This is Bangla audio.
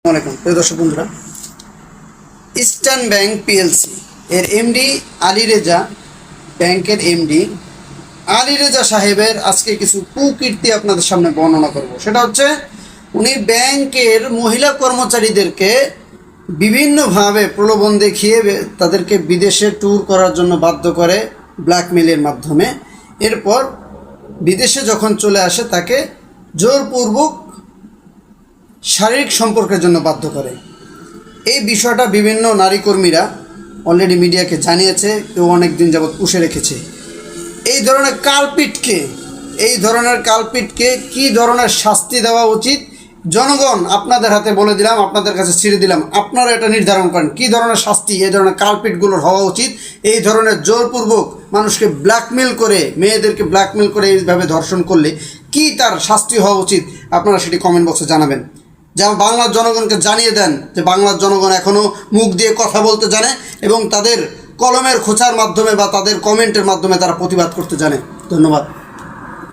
আসসালামু আলাইকুম প্রিয় দর্শক বন্ধুরা, ইস্টার্ন ব্যাংক পিএলসি এর এমডি আলী রেজা, ব্যাংকের এমডি আলী রেজা সাহেবের আজকে কিছু কুকীর্তি আপনাদের সামনে বর্ণনা করব। সেটা হচ্ছে উনি ব্যাংকের মহিলা কর্মচারীদেরকে বিভিন্নভাবে প্রলোভন দেখিয়ে তাদেরকে বিদেশে ট্যুর করার জন্য বাধ্য করে ব্ল্যাকমেলের মাধ্যমে। এরপর বিদেশে যখন চলে আসে তাকে জোরপূর্বক শারীরিক সম্পর্কের জন্য বাধ্য করে। এই বিষয়টা বিভিন্ন নারী কর্মীরা অলরেডি মিডিয়াকে জানিয়েছে, কেউ অনেক দিন যাবৎ পুষে রেখেছে। এই ধরনের কালপিটকে কী ধরনের শাস্তি দেওয়া উচিত, জনগণ আপনাদের হাতে বলে দিলাম, আপনাদের কাছে ছেড়ে দিলাম, আপনারা এটা নির্ধারণ করেন কী ধরনের শাস্তি এই ধরনের কালপিটগুলোর হওয়া উচিত। এই ধরনের জোরপূর্বক মানুষকে ব্ল্যাকমেল করে, মেয়েদেরকে ব্ল্যাকমেল করে এইভাবে ধর্ষণ করলে কি তার শাস্তি হওয়া উচিত, আপনারা সেটি কমেন্ট বক্সে জানাবেন। যা বাংলার জনগণকে জানিয়ে দেন যে বাংলার জনগণ এখনও মুখ দিয়ে কথা বলতে জানে এবং তাদের কলমের খোঁচার মাধ্যমে বা তাদের কমেন্টের মাধ্যমে তারা প্রতিবাদ করতে জানে। ধন্যবাদ।